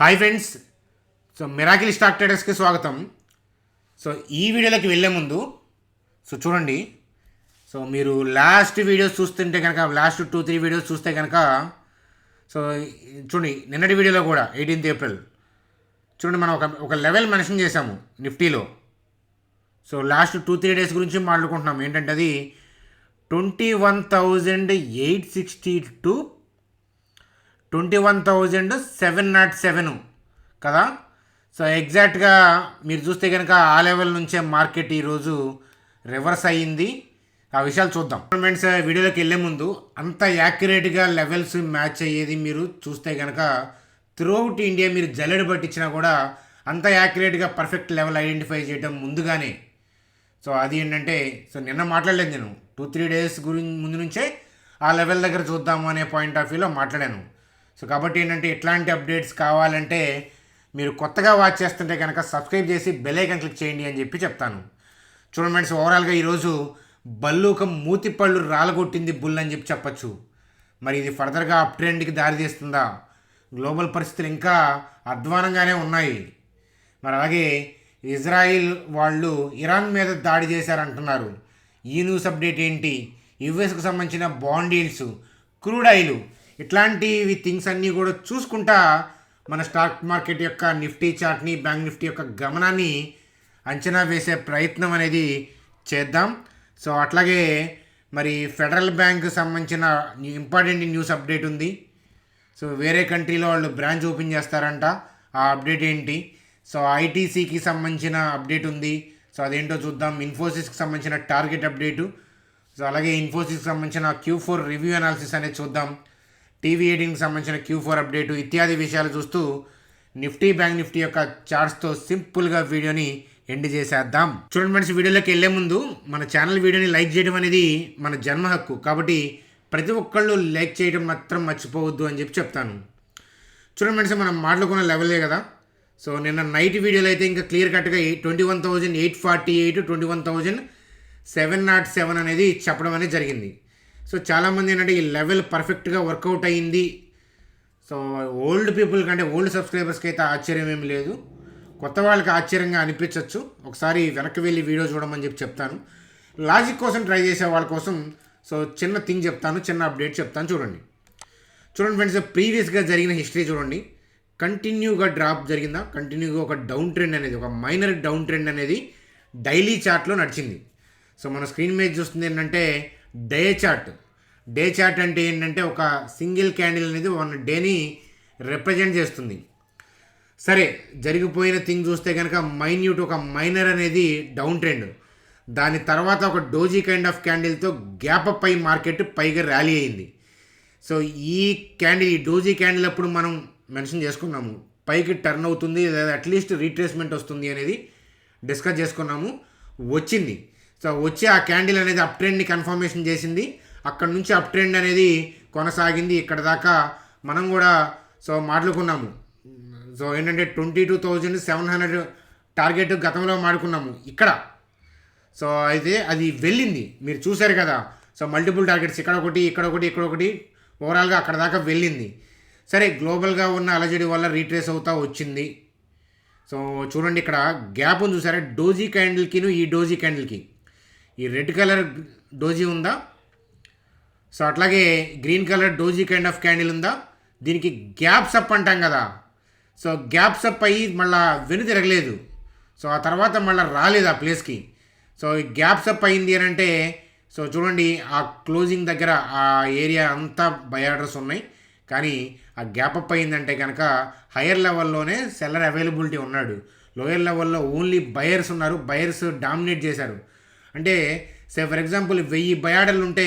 Hi friends. So miracle stock ట్రేడర్స్కి స్వాగతం. So ఈ వీడియోలోకి వెళ్ళే ముందు చూడండి. సో మీరు లాస్ట్ వీడియోస్ చూస్తుంటే కనుక లాస్ట్ 2-3 వీడియోస్ చూస్తే కనుక సో చూడండి, నిన్నటి వీడియోలో కూడా 18th ఏప్రిల్ చూడండి, మనం ఒక లెవెల్ మెన్షన్ చేసాము నిఫ్టీలో. సో లాస్ట్ 2-3 డేస్ గురించి మాట్లాడుకుంటున్నాం. ఏంటంటే అది 21,860 టు 21,707 కదా. సో ఎగ్జాక్ట్గా మీరు చూస్తే కనుక ఆ లెవెల్ నుంచే మార్కెట్ ఈరోజు రివర్స్ అయ్యింది. ఆ విషయాలు చూద్దాం. ఫ్రెండ్స్, వీడియోలోకి వెళ్ళే ముందు అంత యాక్యురేట్గా లెవెల్స్ మ్యాచ్ అయ్యేది మీరు చూస్తే కనుక త్రూఅవుట్ ఇండియా మీరు జల్లెడ పట్టించినా కూడా అంత యాక్యురేట్గా పర్ఫెక్ట్ లెవెల్ ఐడెంటిఫై చేయడం ముందుగానే. సో అది ఏంటంటే, సో నిన్న మాట్లాడలేదు నేను, 2-3 డేస్ ముందు నుంచే ఆ లెవెల్ దగ్గర చూద్దాము అనే పాయింట్ ఆఫ్ వ్యూలో మాట్లాడాను. సో కాబట్టి ఏంటంటే, ఇట్లాంటి అప్డేట్స్ కావాలంటే మీరు కొత్తగా వాచ్ చేస్తుంటే కనుక సబ్స్క్రైబ్ చేసి బెల్ ఐకాన్ క్లిక్ చేయండి అని చెప్పి చెప్తాను. చూడండి ఫ్రెండ్స్, ఓవరాల్గా ఈరోజు బల్లూక మూతిపళ్ళు రాలగొట్టింది బుల్ అని చెప్పి చెప్పచ్చు. మరి ఇది ఫర్దర్గా అప్ ట్రెండ్కి దారితీస్తుందా? గ్లోబల్ పరిస్థితులు ఇంకా అధ్వానంగానే ఉన్నాయి. మరి అలాగే ఇజ్రాయిల్ వాళ్ళు ఇరాన్ మీద దాడి చేశారంటున్నారు. ఈ న్యూస్ అప్డేట్ ఏంటి? యుఎస్కి సంబంధించిన బాండ్ డీల్స్, క్రూడ్ ఆయిల్, ఇట్లాంటివి థింగ్స్ అన్నీ కూడా చూసుకుంటా మన స్టాక్ మార్కెట్ యొక్క నిఫ్టీ చార్ట్ని, బ్యాంక్ నిఫ్టీ యొక్క గమనాన్ని అంచనా వేసే ప్రయత్నం అనేది చేద్దాం. సో అట్లాగే మరి ఫెడరల్ బ్యాంక్ సంబంధించిన ఇంపార్టెంట్ న్యూస్ అప్డేట్ ఉంది. సో వేరే కంట్రీలో వాళ్ళు బ్రాంచ్ ఓపెన్ చేస్తారంట. ఆ అప్డేట్ ఏంటి? సో ఐటీసీకి సంబంధించిన అప్డేట్ ఉంది. సో అదేంటో చూద్దాం. ఇన్ఫోసిస్కి సంబంధించిన టార్గెట్ అప్డేటు, సో అలాగే ఇన్ఫోసిస్కి సంబంధించిన Q4 రివ్యూ అనాలిసిస్ అనేది చూద్దాం. TV18కి సంబంధించిన Q4 అప్డేటు ఇత్యాది విషయాలు చూస్తూ నిఫ్టీ, బ్యాంక్ నిఫ్టీ యొక్క చార్ట్స్తో సింపుల్గా వీడియోని ఎండ్ చేసేద్దాం. చూడండి ఫ్రెండ్స్, వీడియోలోకి వెళ్ళే ముందు మన ఛానల్ వీడియోని లైక్ చేయడం అనేది మన జన్మ హక్కు. కాబట్టి ప్రతి ఒక్కళ్ళు లైక్ చేయడం మాత్రం మర్చిపోవద్దు అని చెప్పి చెప్తాను. చూడండి ఫ్రెండ్స్, మనం మాట్లాడుకున్న లెవెలే కదా. సో నిన్న నైట్ వీడియోలో అయితే ఇంకా క్లియర్ కట్గా 21,848 21,707 అనేది చెప్పడం అనేది జరిగింది. సో చాలామంది ఏంటంటే ఈ లెవెల్ పర్ఫెక్ట్గా వర్కౌట్ అయ్యింది. సో ఓల్డ్ పీపుల్ కంటే ఓల్డ్ సబ్స్క్రైబర్స్కి అయితే ఆశ్చర్యం ఏమి లేదు, కొత్త వాళ్ళకి ఆశ్చర్యంగా అనిపించవచ్చు. ఒకసారి వెనక్కి వెళ్ళి వీడియో చూడమని చెప్పి చెప్తాను. లాజిక్ కోసం ట్రై చేసే వాళ్ళ కోసం సో చిన్న థింగ్ చెప్తాను, చిన్న అప్డేట్ చెప్తాను. చూడండి ఫ్రెండ్స్, ప్రీవియస్గా జరిగిన హిస్టరీ చూడండి. కంటిన్యూగా డ్రాప్ జరిగిందా, కంటిన్యూగా ఒక డౌన్ ట్రెండ్ అనేది, ఒక మైనర్ డౌన్ ట్రెండ్ అనేది డైలీ చార్ట్లో నడిచింది. సో మన స్క్రీన్ మీద చూస్తుంది ఏంటంటే డే చార్ట్. డే చార్ట్ అంటే ఏంటంటే ఒక సింగిల్ క్యాండిల్ అనేది 1 డేని రిప్రజెంట్ చేస్తుంది. సరే, జరిగిపోయిన థింగ్ చూస్తే కనుక మైన్యూట్ ఒక మైనర్ అనేది డౌన్ ట్రెండ్, దాని తర్వాత ఒక డోజీ కైండ్ ఆఫ్ క్యాండిల్తో గ్యాప్ అప్ అయి మార్కెట్ పైగా ర్యాలీ అయింది. సో ఈ క్యాండిల్, ఈ డోజీ క్యాండిల్ అప్పుడు మనం మెన్షన్ చేసుకున్నాము పైకి టర్న్ అవుతుంది లేదా అట్లీస్ట్ రీట్రేస్మెంట్ వస్తుంది అనేది డిస్కస్ చేసుకున్నాము. వచ్చింది. సో వచ్చి ఆ క్యాండిల్ అనేది అప్ ట్రెండ్ని కన్ఫర్మేషన్ చేసింది. అక్కడ నుంచి అప్ ట్రెండ్ అనేది కొనసాగింది ఇక్కడ దాకా. మనం కూడా సో మాట్లాడుకున్నాము. సో ఏంటంటే 22,700 టార్గెట్ గతంలో మాట్లాడుకున్నాము ఇక్కడ. సో అయితే అది వెళ్ళింది, మీరు చూశారు కదా. సో మల్టిపుల్ టార్గెట్స్, ఇక్కడ ఒకటి, ఇక్కడ ఒకటి, ఇక్కడ ఒకటి, ఓవరాల్గా అక్కడ దాకా వెళ్ళింది. సరే, గ్లోబల్గా ఉన్న అలజడి వల్ల రీట్రేస్ అవుతా వచ్చింది. సో చూడండి, ఇక్కడ గ్యాప్ ఉంది చూసారా, డోజీ క్యాండిల్కిను ఈ డోజీ క్యాండిల్కి. ఈ రెడ్ కలర్ డోజీ ఉందా, సో అట్లాగే green colour doji kind of candle ఉందా, దీనికి గ్యాప్స్ అప్ అంటాం కదా. సో గ్యాప్స్ అప్ అయ్యి మళ్ళీ వెను తిరగలేదు. సో ఆ తర్వాత మళ్ళీ రాలేదు ఆ ప్లేస్కి. సో ఈ గ్యాప్స్ అప్ అయింది అని అంటే, సో చూడండి ఆ క్లోజింగ్ దగ్గర ఆ ఏరియా అంతా బై ఆర్డర్స్ ఉన్నాయి. కానీ ఆ గ్యాప్ అప్ అయిందంటే కనుక హయ్యర్ లెవెల్లోనే సెల్లర్ అవైలబిలిటీ ఉన్నాడు, లోయర్ లెవెల్లో ఓన్లీ బయర్స్ ఉన్నారు. బయర్స్ డామినేట్ చేశారు. అంటే ఫర్ ఎగ్జాంపుల్ 1000 బై ఆర్డర్లు ఉంటే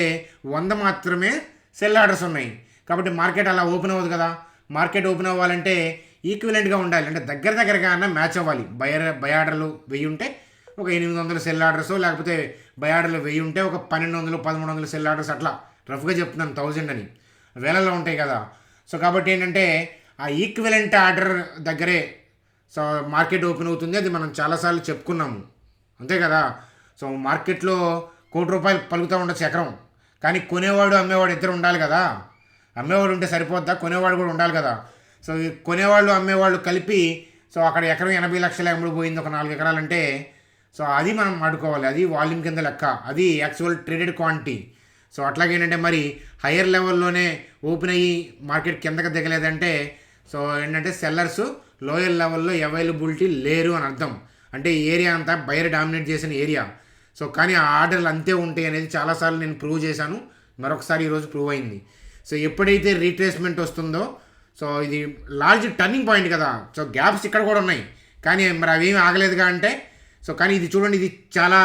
100 మాత్రమే సెల్ ఆర్డర్స్ ఉన్నాయి. కాబట్టి మార్కెట్ అలా ఓపెన్ అవ్వదు కదా. మార్కెట్ ఓపెన్ అవ్వాలంటే ఈక్విలెంట్గా ఉండాలి, అంటే దగ్గరగా అన్న మ్యాచ్ అవ్వాలి. బై ఆర్డర్లు 1000 ఉంటే ఒక 800 సెల్ ఆర్డర్స్, లేకపోతే బై ఆర్డర్లు 1000 ఉంటే ఒక 1200 1300 సెల్ ఆర్డర్స్, అట్లా రఫ్గా చెప్తున్నాను, 1000 అని వేలలో ఉంటాయి కదా. సో కాబట్టి ఏంటంటే ఆ ఈక్విలెంట్ ఆర్డర్ దగ్గరే సో మార్కెట్ ఓపెన్ అవుతుంది. అది మనం చాలాసార్లు చెప్పుకున్నాము, అంతే కదా. సో మార్కెట్లో ₹1,00,00,000 పలుకుతూ ఉండొచ్చు ఎకరం, కానీ కొనేవాడు అమ్మేవాడు ఇద్దరు ఉండాలి కదా. అమ్మేవాడు ఉంటే సరిపోద్దా, కొనేవాడు కూడా ఉండాలి కదా. సో ఈ కొనేవాళ్ళు అమ్మేవాళ్ళు కలిపి సో అక్కడ ఎకరం 80 లక్షల ఎముడు పోయింది ఒక 4 ఎకరాలంటే సో అది మనం ఆడుకోవాలి. అది వాల్యూమ్ కింద లెక్క, అది యాక్చువల్ ట్రేడెడ్ క్వాంటిటీ. సో అట్లాగేంటంటే మరి హయ్యర్ లెవెల్లోనే ఓపెన్ అయ్యి మార్కెట్ కిందకి దిగలేదంటే సో ఏంటంటే సెల్లర్స్ లోయర్ లెవెల్లో అవైలబిలిటీ లేరు అని అర్థం. అంటే ఈ ఏరియా అంతా బయర్ డామినేట్ చేసిన ఏరియా. సో కానీ ఆ ఆర్డర్లు అంతే ఉంటాయి అనేది చాలాసార్లు నేను ప్రూవ్ చేశాను, మరొకసారి ఈరోజు ప్రూవ్ అయింది. సో ఎప్పుడైతే రీట్రేస్మెంట్ వస్తుందో సో ఇది లార్జ్ టర్నింగ్ పాయింట్ కదా. సో గ్యాప్స్ ఇక్కడ కూడా ఉన్నాయి కానీ మరి అవేమి ఆగలేదుగా అంటే సో కానీ ఇది చూడండి, ఇది చాలా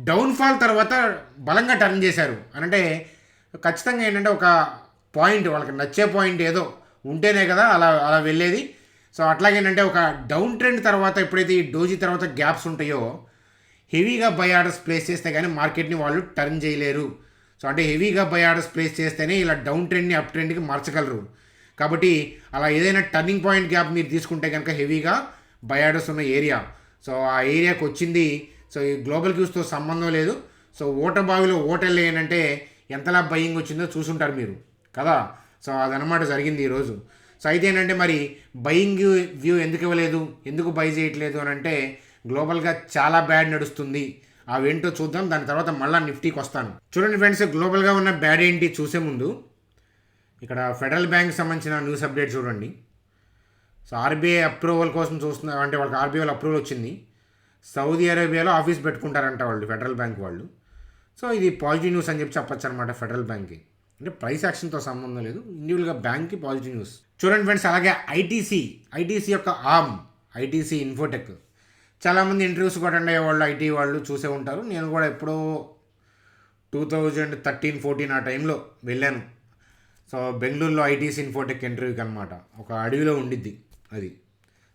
డౌన్ఫాల్ తర్వాత బలంగా టర్న్ చేశారు అని అంటే ఖచ్చితంగా ఏంటంటే ఒక పాయింట్ వాళ్ళకి నచ్చే పాయింట్ ఏదో ఉంటేనే కదా అలా అలా వెళ్ళేది. సో అట్లాగేంటంటే ఒక డౌన్ ట్రెండ్ తర్వాత ఎప్పుడైతే ఈ డోజీ తర్వాత గ్యాప్స్ ఉంటాయో హెవీగా బై ఆర్డర్స్ ప్లేస్ చేస్తే కానీ మార్కెట్ని వాళ్ళు టర్న్ చేయలేరు. సో అంటే హెవీగా బై ఆర్డర్స్ ప్లేస్ చేస్తేనే ఇలా డౌన్ ట్రెండ్ని అప్ ట్రెండ్కి మార్చగలరు. కాబట్టి అలా ఏదైనా టర్నింగ్ పాయింట్ గ్యాప్ మీరు తీసుకుంటే కనుక హెవీగా బై ఆర్డర్స్ ఉన్న ఏరియా, సో ఆ ఏరియాకి వచ్చింది. సో ఈ గ్లోబల్ క్యూస్తో సంబంధం లేదు. సో ఓట బావిలో ఓటెళ్ళి ఏంటంటే ఎంతలా బయింగ్ వచ్చిందో చూసుంటారు మీరు కదా. సో అదనమాట జరిగింది ఈరోజు. సో అయితే ఏంటంటే మరి బయింగ్ వ్యూ ఎందుకు ఇవ్వలేదు, ఎందుకు బై చేయట్లేదు అని అంటే గ్లోబల్గా చాలా బ్యాడ్ నడుస్తుంది. అవేంటో చూద్దాం, దాని తర్వాత మళ్ళీ నిఫ్టీకి వస్తాను. చూడండి ఫ్రెండ్స్, గ్లోబల్గా ఉన్న బ్యాడ్ ఏంటి చూసే ముందు ఇక్కడ ఫెడరల్ బ్యాంక్ సంబంధించిన న్యూస్ అప్డేట్ చూడండి. సో ఆర్బీఐ అప్రూవల్ కోసం చూస్తున్నారు, అంటే వాళ్ళకి ఆర్బీఐ అప్రూవల్ వచ్చింది. సౌదీ అరేబియాలో ఆఫీస్ పెట్టుకుంటారంట వాళ్ళు, ఫెడరల్ బ్యాంక్ వాళ్ళు. సో ఇది పాజిటివ్ న్యూస్ అని చెప్పి చెప్పచ్చు అనమాట ఫెడరల్ బ్యాంక్కి. అంటే ప్రైస్ యాక్షన్తో సంబంధం లేదు, ఇండివిజువల్గా బ్యాంక్కి పాజిటివ్ న్యూస్. చూడండి ఫ్రెండ్స్, అలాగే ఐటీసీ యొక్క ఆర్మ్ ఐటీసీ ఇన్ఫోటెక్, చాలామంది ఇంటర్వ్యూస్ కూడా అటెండ్ అయ్యే వాళ్ళు ఐటీ వాళ్ళు చూసే ఉంటారు. నేను కూడా ఎప్పుడో 2013-14 ఆ టైంలో వెళ్ళాను. సో బెంగళూరులో ఐటీసీ ఇన్ఫోటెక్ ఇంటర్వ్యూకి అనమాట. ఒక అడవిలో ఉండిద్ది అది.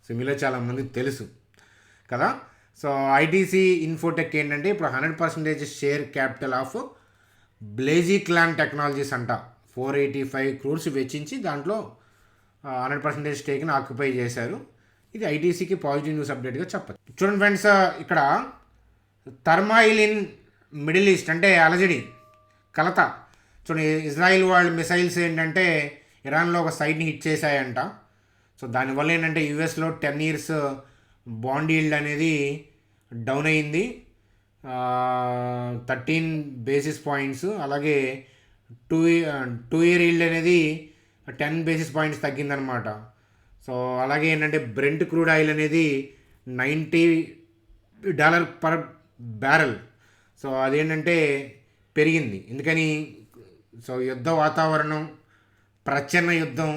సో మీలో చాలామందికి తెలుసు కదా. సో ఐటీసీ ఇన్ఫోటెక్ ఏంటంటే ఇప్పుడు 100% share capital of బ్లేజీ clan technologies అంట 485 crores వెచ్చించి దాంట్లో 100% స్టేక్ని ఆక్యుపై చేశారు. ఇది ఐటీసీకి పాజిటివ్ న్యూస్ అప్డేట్గా చెప్పచ్చు. చూడండి ఫ్రెండ్స్, ఇక్కడ థర్మాయిల్ ఇన్ మిడిల్ ఈస్ట్ అంటే అలజడి కలత. చూడండి, ఇజ్రాయిల్ వాళ్ళ మిసైల్స్ ఏంటంటే ఇరాన్లో ఒక సైట్ని హిట్ చేశాయంట. సో దానివల్ల ఏంటంటే యూఎస్లో 10 years బాండ్ ఈల్డ్ అనేది డౌన్ అయింది 13 basis points. అలాగే 2-year ఈల్డ్ అనేది 10 basis points తగ్గిందనమాట. సో అలాగే ఏంటంటే బ్రెంట్ క్రూడ్ ఆయిల్ అనేది $90 per barrel. సో అదేంటంటే పెరిగింది. ఎందుకని? సో యుద్ధ వాతావరణం, ప్రచ్ఛన్న యుద్ధం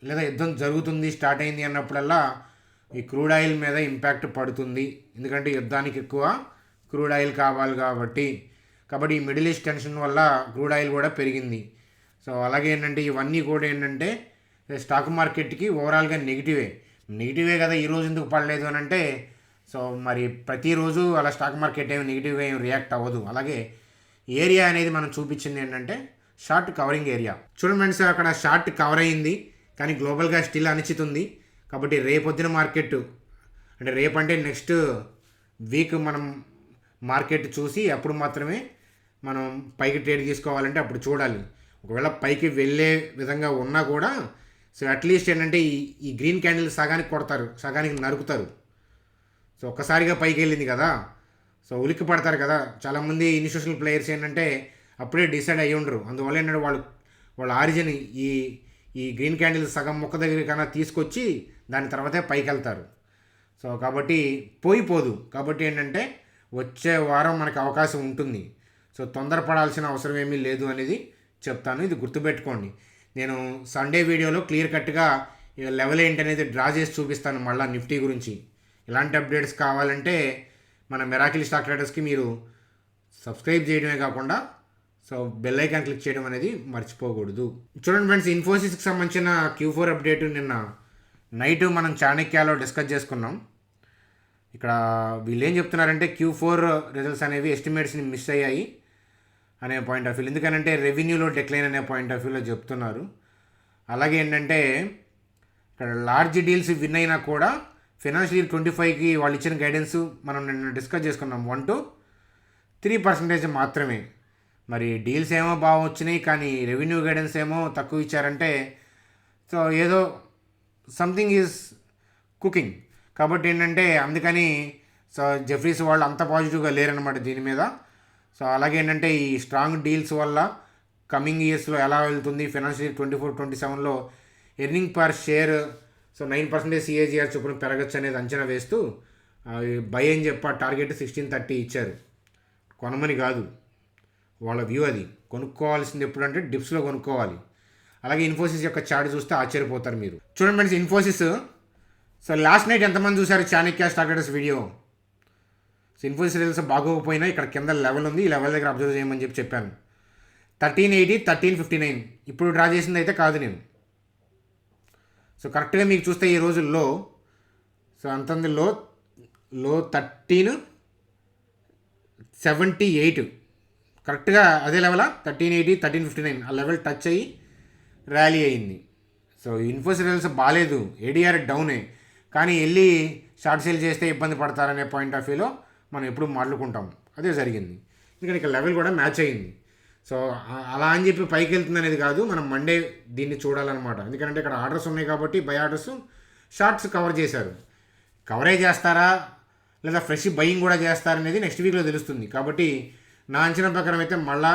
లేదా యుద్ధం జరుగుతుంది, స్టార్ట్ అయింది అన్నప్పుడల్లా ఈ క్రూడ్ ఆయిల్ మీద ఇంపాక్ట్ పడుతుంది. ఎందుకంటే యుద్ధానికి ఎక్కువ క్రూడ్ ఆయిల్ కావాలి కాబట్టి ఈ మిడిల్ ఈస్ట్ టెన్షన్ వల్ల క్రూడ్ ఆయిల్ కూడా పెరిగింది. సో అలాగే ఏంటంటే ఇవన్నీ కూడా ఏంటంటే స్టాక్ మార్కెట్కి ఓవరాల్గా నెగిటివే కదా. ఈరోజు ఎందుకు పడలేదు అని అంటే సో మరి ప్రతిరోజు అలా స్టాక్ మార్కెట్ ఏమి నెగిటివ్గా ఏమి రియాక్ట్ అవ్వదు. అలాగే ఏరియా అనేది మనం చూపించింది ఏంటంటే షార్ట్ కవరింగ్ ఏరియా. చూడండి ఫ్రెండ్స్, అక్కడ షార్ట్ కవర్ అయింది కానీ గ్లోబల్గా స్టిల్ అనిశ్చితి ఉంది. కాబట్టి రేపొద్దున మార్కెట్ అంటే రేపంటే నెక్స్ట్ వీక్ మనం మార్కెట్ చూసి అప్పుడు మాత్రమే మనం పైకి ట్రేడ్ తీసుకోవాలంటే అప్పుడు చూడాలి. ఒకవేళ పైకి వెళ్ళే విధంగా ఉన్నా కూడా సో అట్లీస్ట్ ఏంటంటే ఈ గ్రీన్ క్యాండిల్ సగానికి కొడతారు, సగానికి నరుకుతారు. సో ఒక్కసారిగా పైకి వెళ్ళింది కదా, సో ఉలిక్కి పడతారు కదా. చాలామంది ఇన్స్టిట్యూషనల్ ప్లేయర్స్ ఏంటంటే అప్పుడే డిసైడ్ అయ్యి ఉండరు. అందువల్ల ఏంటంటే వాళ్ళ ఆరిజిన్ ఈ గ్రీన్ క్యాండిల్ సగం మొక్క దగ్గర కన్నా తీసుకొచ్చి దాని తర్వాతే పైకి వెళ్తారు. సో కాబట్టి పోదు. కాబట్టి ఏంటంటే వచ్చే వారం మనకు అవకాశం ఉంటుంది. సో తొందరపడాల్సిన అవసరం ఏమీ లేదు అనేది చెప్తాను. ఇది గుర్తుపెట్టుకోండి. నేను సండే వీడియోలో క్లియర్ కట్గా లెవెల్ ఏంటి అనేది డ్రా చేసి చూపిస్తాను మళ్ళీ నిఫ్టీ గురించి. ఇలాంటి అప్డేట్స్ కావాలంటే మన మిరాకిల్ స్టాక్ ట్రేడర్స్కి మీరు సబ్స్క్రైబ్ చేయడమే కాకుండా సో బెల్ ఐకాన్ క్లిక్ చేయడం అనేది మర్చిపోకూడదు. చూడండి ఫ్రెండ్స్, ఇన్ఫోసిస్కి సంబంధించిన Q4 అప్డేట్ నిన్న నైట్ మనం చాణక్యాలో డిస్కస్ చేసుకున్నాం. ఇక్కడ వీళ్ళు ఏం చెప్తున్నారంటే Q4 రిజల్ట్స్ అనేవి ఎస్టిమేట్స్ని మిస్ అయ్యాయి అనే పాయింట్ ఆఫ్ వ్యూ, ఎందుకనంటే రెవెన్యూలో డిక్లైన్ అనే పాయింట్ ఆఫ్ వ్యూలో చెప్తున్నారు. అలాగే ఏంటంటే ఇక్కడ లార్జ్ డీల్స్ విన్ అయినా కూడా ఫైనాన్షియల్ ఇయర్ 25కి వాళ్ళు ఇచ్చిన గైడెన్స్ మనం నిన్న డిస్కస్ చేసుకున్నాం 1-3% మాత్రమే. మరి డీల్స్ ఏమో బాగా వచ్చినాయి కానీ రెవెన్యూ గైడెన్స్ ఏమో తక్కువ ఇచ్చారంటే సో ఏదో సంథింగ్ ఈజ్ కుకింగ్. కాబట్టి ఏంటంటే అందుకని సో జెఫ్రీస్ వాళ్ళు అంత పాజిటివ్గా లేరనమాట దీని మీద. సో అలాగే ఏంటంటే ఈ స్ట్రాంగ్ డీల్స్ వల్ల కమింగ్ ఇయర్స్లో ఎలా వెళ్తుంది, ఫైనాన్షియల్ ఇయర్ 24-27లో earning per share so 9% CAGR చొప్పున పెరగచ్చు అనేది అంచనా వేస్తూ బై అని చెప్పి టార్గెట్ 1630 ఇచ్చారు. కొనమని కాదు, వాళ్ళ వ్యూ అది. కొనుక్కోవాల్సింది ఎప్పుడంటే డిప్స్లో కొనుక్కోవాలి. అలాగే ఇన్ఫోసిస్ యొక్క చార్ట్ చూస్తే ఆశ్చర్యపోతారు మీరు. చూడండి friends, Infosys so last night ఎంతమంది చూసారు Chanakya stock traders video? So Infosys results బాగోకపోయినా ఇక్కడ కింద లెవెల్ ఉంది, ఈ లెవెల్ దగ్గర అబ్జర్వ్ చేయమని చెప్పాను. 1380, 1359 ఇప్పుడు డ్రా చేసింది అయితే కాదు నేను. సో కరెక్ట్గా మీకు చూస్తే ఈ రోజుల్లో సో అంతంది లో 1378 కరెక్ట్గా అదే లెవెల్ 1380, 1359 ఆ లెవెల్ టచ్ అయ్యి ర్యాలీ అయింది. సో ఇన్ఫోసిస్ రిజల్ట్స్ బాగాలేదు, ఏడిఆర్ డౌనే, కానీ వెళ్ళి షార్ట్ సేల్ చేస్తే ఇబ్బంది పడతారనే పాయింట్ ఆఫ్ వ్యూలో మనం ఎప్పుడు మాట్లాడుకుంటాం. అదే జరిగింది, ఎందుకంటే ఇక్కడ లెవెల్ కూడా మ్యాచ్ అయ్యింది. సో అలా అని చెప్పి పైకి వెళ్తుంది అనేది కాదు, మనం మండే దీన్ని చూడాలన్నమాట. ఎందుకంటే ఇక్కడ ఆర్డర్స్ ఉన్నాయి కాబట్టి బై ఆర్డర్స్ షార్ట్స్ కవర్ చేశారు. కవరే చేస్తారా లేదా ఫ్రెష్ బయింగ్ కూడా చేస్తారనేది నెక్స్ట్ వీక్లో తెలుస్తుంది. కాబట్టి నా అంచనా ప్రకారం అయితే మళ్ళా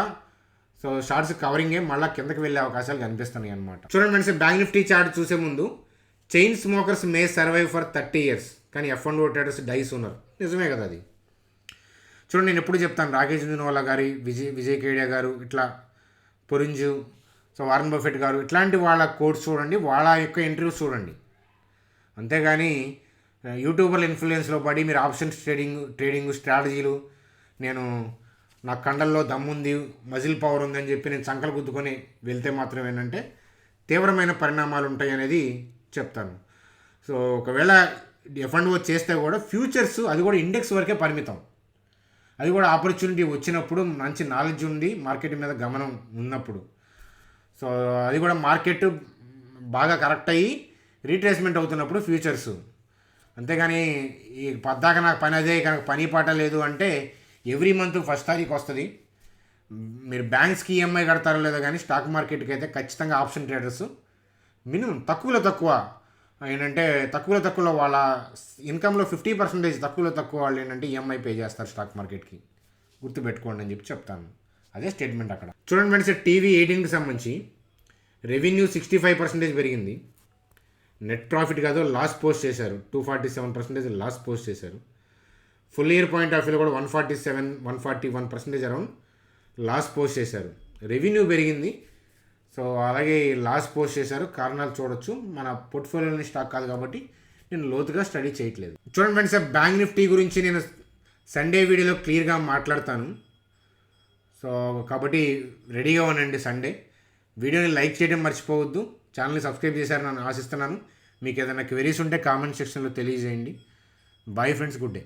సో షార్ట్స్ కవరింగే మళ్ళీ కిందకి వెళ్ళే అవకాశాలు కనిపిస్తున్నాయి అనమాట. చూడండి ఫ్రెండ్స్, బ్యాంక్ నిఫ్టీ చార్ట్ చూసే ముందు chain smokers May survive for 30 years కానీ F&O ట్రేడర్స్ డైస్ ఉన్నారు. నిజమే కదా అది. చూడండి, నేను ఎప్పుడు చెప్తాను, రాకేష్ జున్వాలా గారి, విజయ్ కేడియా గారు, ఇట్లా పొరింజు, సో వారన్ బఫెట్ గారు, ఇట్లాంటి వాళ్ళ కోడ్స్ చూడండి, వాళ్ళ యొక్క ఇంటర్వ్యూస్ చూడండి. అంతేగాని యూట్యూబర్ల ఇన్ఫ్లుయెన్స్లో పడి మీరు ఆప్షన్స్ ట్రేడింగ్ స్ట్రాటజీలు, నేను నా కండల్లో దమ్ముంది, మజిల్ పవర్ ఉందని చెప్పి నేను చంకలు గుద్దుకొని వెళ్తే మాత్రం ఏంటంటే తీవ్రమైన పరిణామాలు ఉంటాయి అనేది చెప్తాను. సో ఒకవేళ F&O చేస్తే కూడా ఫ్యూచర్స్ అది కూడా ఇండెక్స్ వరకే పరిమితం. అది కూడా ఆపర్చునిటీ వచ్చినప్పుడు, మంచి నాలెడ్జ్ ఉంది, మార్కెట్ మీద గమనం ఉన్నప్పుడు. సో అది కూడా మార్కెట్ బాగా కరెక్ట్ అయ్యి రీట్రేస్మెంట్ అవుతున్నప్పుడు ఫ్యూచర్స్. అంతేగాని ఈ పద్దాక నాకు పని అదే, కనుక పని పాట లేదు అంటే ఎవ్రీ మంత్ 1st తారీఖు వస్తుంది. మీరు బ్యాంక్స్కి ఈఎంఐ కడతారో లేదో కానీ స్టాక్ మార్కెట్కి అయితే ఖచ్చితంగా ఆప్షన్ ట్రేడర్స్ మినిమం తక్కువ ఏంటంటే తక్కువలో వాళ్ళ ఇన్కంలో 50% తక్కువ వాళ్ళు ఏంటంటే ఈఎంఐ పే చేస్తారు స్టాక్ మార్కెట్కి. గుర్తుపెట్టుకోండి అని చెప్పి చెప్తాను. అదే స్టేట్మెంట్ అక్కడ. చూడండి ఫ్రెండ్స్, టీవీ 18కి సంబంధించి రెవెన్యూ 65% పెరిగింది. నెట్ ప్రాఫిట్ కాదు, లాస్ పోస్ట్ చేశారు. 247% లాస్ పోస్ట్ చేశారు. ఫుల్ ఇయర్ పాయింట్ ఆఫ్ వ్యూలో కూడా 141% అరౌండ్ లాస్ పోస్ట్ చేశారు. రెవెన్యూ పెరిగింది, సో అలాగే లాస్ పోస్ట్ చేశారు. కారణాలు చూడొచ్చు. మన పోర్ట్ఫోలియోని స్టాక్ కాదు కాబట్టి నేను లోతుగా స్టడీ చేయట్లేదు. చూడండి ఫ్రెండ్స్, బ్యాంక్ నిఫ్టీ గురించి నేను సండే వీడియోలో క్లియర్గా మాట్లాడతాను. సో కాబట్టి రెడీగా ఉండండి. సండే వీడియోని లైక్ చేయడం మర్చిపోవద్దు. ఛానల్ని సబ్స్క్రైబ్ చేశారని నేను ఆశిస్తున్నాను. మీకు ఏదైనా క్వెరీస్ ఉంటే కామెంట్ సెక్షన్లో తెలియజేయండి. Bye friends, good day.